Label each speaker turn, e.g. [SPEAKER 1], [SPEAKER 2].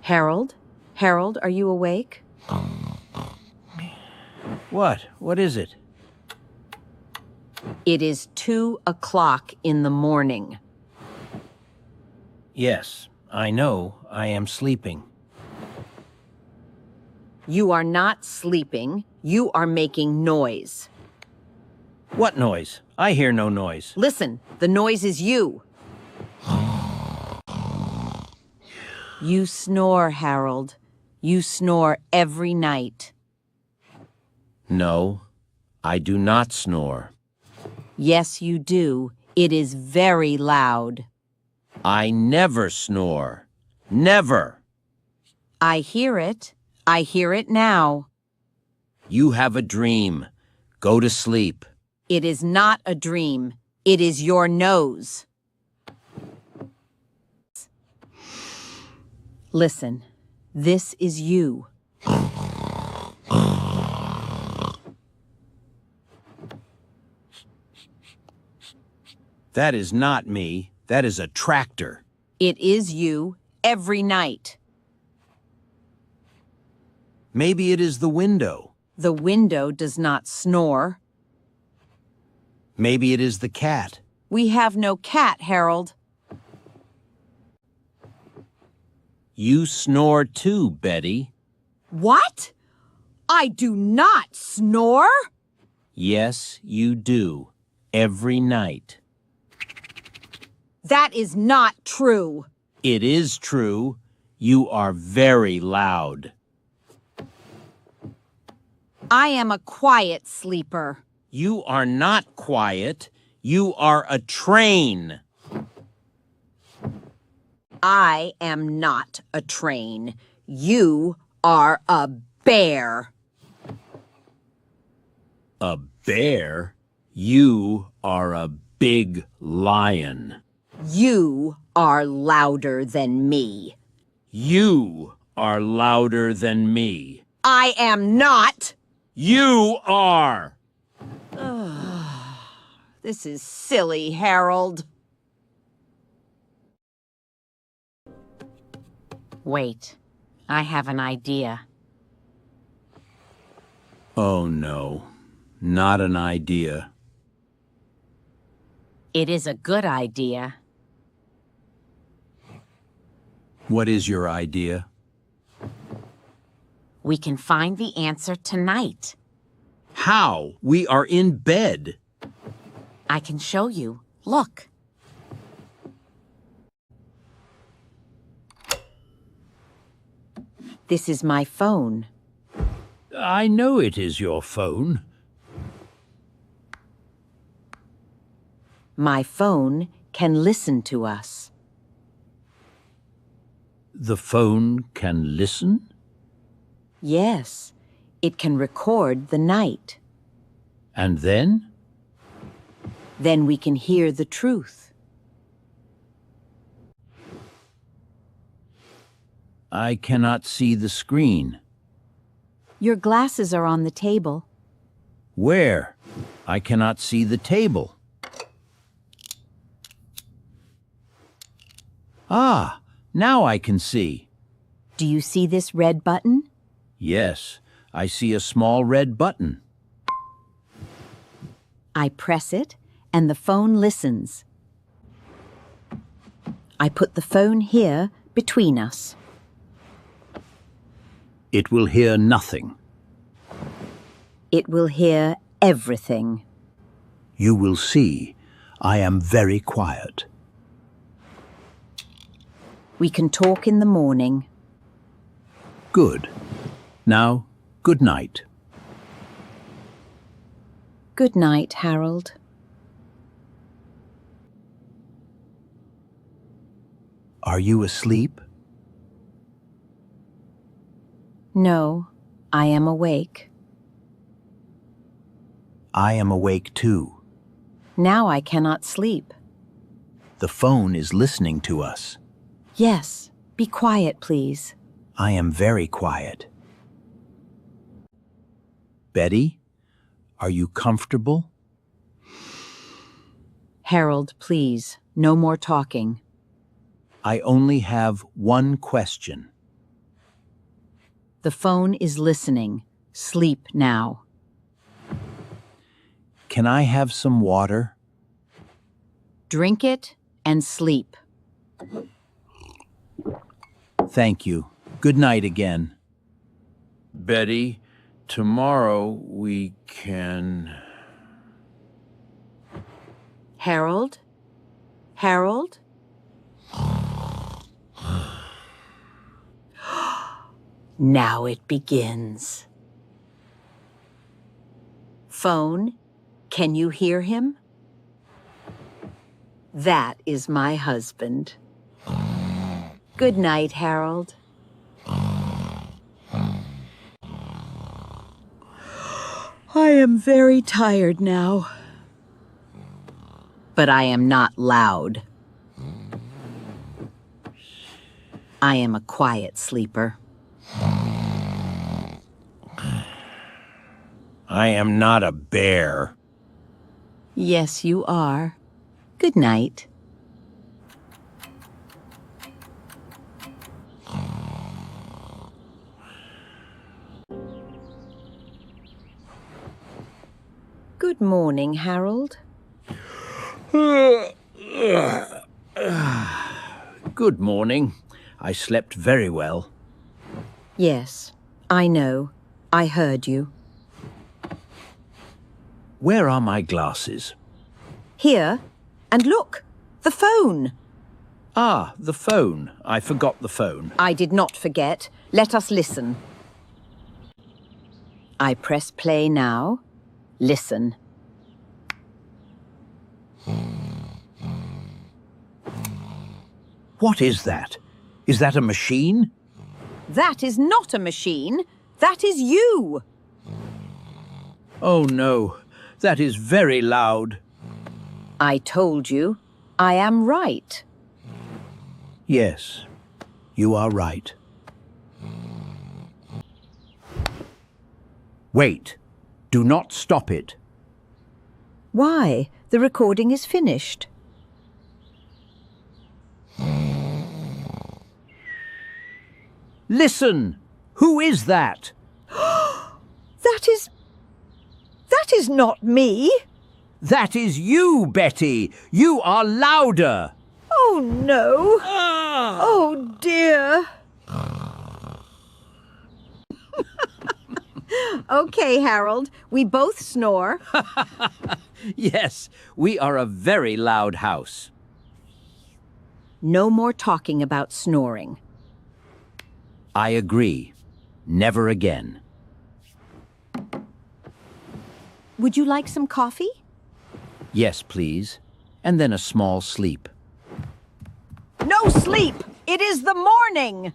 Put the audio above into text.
[SPEAKER 1] Harold? Harold, are you awake?
[SPEAKER 2] What? What is it?
[SPEAKER 1] It is 2 o'clock in the morning.
[SPEAKER 2] Yes, I know. I am sleeping.
[SPEAKER 1] You are not sleeping. You are making noise.
[SPEAKER 2] What noise? I hear no noise.
[SPEAKER 1] Listen, the noise is you. You snore, Harold. You snore every night.
[SPEAKER 2] No, I do not snore.
[SPEAKER 1] Yes, you do. It is very loud.
[SPEAKER 2] I never snore. Never.
[SPEAKER 1] I hear it. I hear it now.
[SPEAKER 2] You have a dream. Go to sleep.
[SPEAKER 1] It is not a dream. It is your nose. Listen, this is you.
[SPEAKER 2] That is not me. That is a tractor.
[SPEAKER 1] It is you every night.
[SPEAKER 2] Maybe it is the window.
[SPEAKER 1] The window does not snore.
[SPEAKER 2] Maybe it is the cat.
[SPEAKER 1] We have no cat, Harold.
[SPEAKER 2] You snore too, Betty.
[SPEAKER 1] What? I do not snore?
[SPEAKER 2] Yes, you do. Every night.
[SPEAKER 1] That is not true.
[SPEAKER 2] It is true. You are very loud.
[SPEAKER 1] I am a quiet sleeper.
[SPEAKER 2] You are not quiet. You are a train.
[SPEAKER 1] I am not a train. You are a bear.
[SPEAKER 2] A bear? You are a big lion.
[SPEAKER 1] You are louder than me.
[SPEAKER 2] You are louder than me.
[SPEAKER 1] I am not.
[SPEAKER 2] You are!
[SPEAKER 1] This is silly, Harold. Wait, I have an idea.
[SPEAKER 2] Oh no, not an idea.
[SPEAKER 1] It is a good idea.
[SPEAKER 2] What is your idea?
[SPEAKER 1] We can find the answer tonight.
[SPEAKER 2] How? We are in bed.
[SPEAKER 1] I can show you. Look. This is my phone.
[SPEAKER 2] I know it is your phone.
[SPEAKER 1] My phone can listen to us.
[SPEAKER 2] The phone can listen?
[SPEAKER 1] Yes, it can record the night.
[SPEAKER 2] And then?
[SPEAKER 1] Then we can hear the truth.
[SPEAKER 2] I cannot see the screen.
[SPEAKER 1] Your glasses are on the table.
[SPEAKER 2] Where? I cannot see the table. Ah, now I can see.
[SPEAKER 1] Do you see this red button?
[SPEAKER 2] Yes, I see a small red button.
[SPEAKER 1] I press it, and the phone listens. I put the phone here between us.
[SPEAKER 2] It will hear nothing.
[SPEAKER 1] It will hear everything.
[SPEAKER 2] You will see, I am very quiet.
[SPEAKER 1] We can talk in the morning.
[SPEAKER 2] Good. Now, good night.
[SPEAKER 1] Good night, Harold.
[SPEAKER 2] Are you asleep?
[SPEAKER 1] No, I am awake.
[SPEAKER 2] I am awake too.
[SPEAKER 1] Now I cannot sleep.
[SPEAKER 2] The phone is listening to us.
[SPEAKER 1] Yes, be quiet, please.
[SPEAKER 2] I am very quiet. Betty, are you comfortable?
[SPEAKER 1] Harold, please, no more talking.
[SPEAKER 2] I only have one question.
[SPEAKER 1] The phone is listening. Sleep now.
[SPEAKER 2] Can I have some water?
[SPEAKER 1] Drink it and sleep.
[SPEAKER 2] Thank you. Good night again.
[SPEAKER 3] Betty, tomorrow we can...
[SPEAKER 1] Harold? Harold? Now it begins. Phone, can you hear him? That is my husband. Good night, Harold. I am very tired now. But I am not loud. I am a quiet sleeper.
[SPEAKER 2] I am not a bear.
[SPEAKER 1] Yes, you are. Good night. Good morning, Harold.
[SPEAKER 2] Good morning. I slept very well.
[SPEAKER 1] Yes, I know. I heard you.
[SPEAKER 2] Where are my glasses?
[SPEAKER 1] Here. And look, the phone.
[SPEAKER 2] Ah, the phone. I forgot the phone.
[SPEAKER 1] I did not forget. Let us listen. I press play now. Listen.
[SPEAKER 2] What is that? Is that a machine?
[SPEAKER 1] That is not a machine. That is you.
[SPEAKER 2] Oh no, that is very loud.
[SPEAKER 1] I told you. I am right.
[SPEAKER 2] Yes, you are right. Wait, do not stop it.
[SPEAKER 1] Why? The recording is finished.
[SPEAKER 2] Listen! Who is that?
[SPEAKER 1] That is not me.
[SPEAKER 2] That is you, Betty! You are louder!
[SPEAKER 1] Oh, no. Oh, dear. Okay, Harold. We both snore.
[SPEAKER 2] Yes, we are a very loud house.
[SPEAKER 1] No more talking about snoring.
[SPEAKER 2] I agree. Never again.
[SPEAKER 1] Would you like some coffee?
[SPEAKER 2] Yes, please. And then a small sleep.
[SPEAKER 1] No sleep! It is the morning!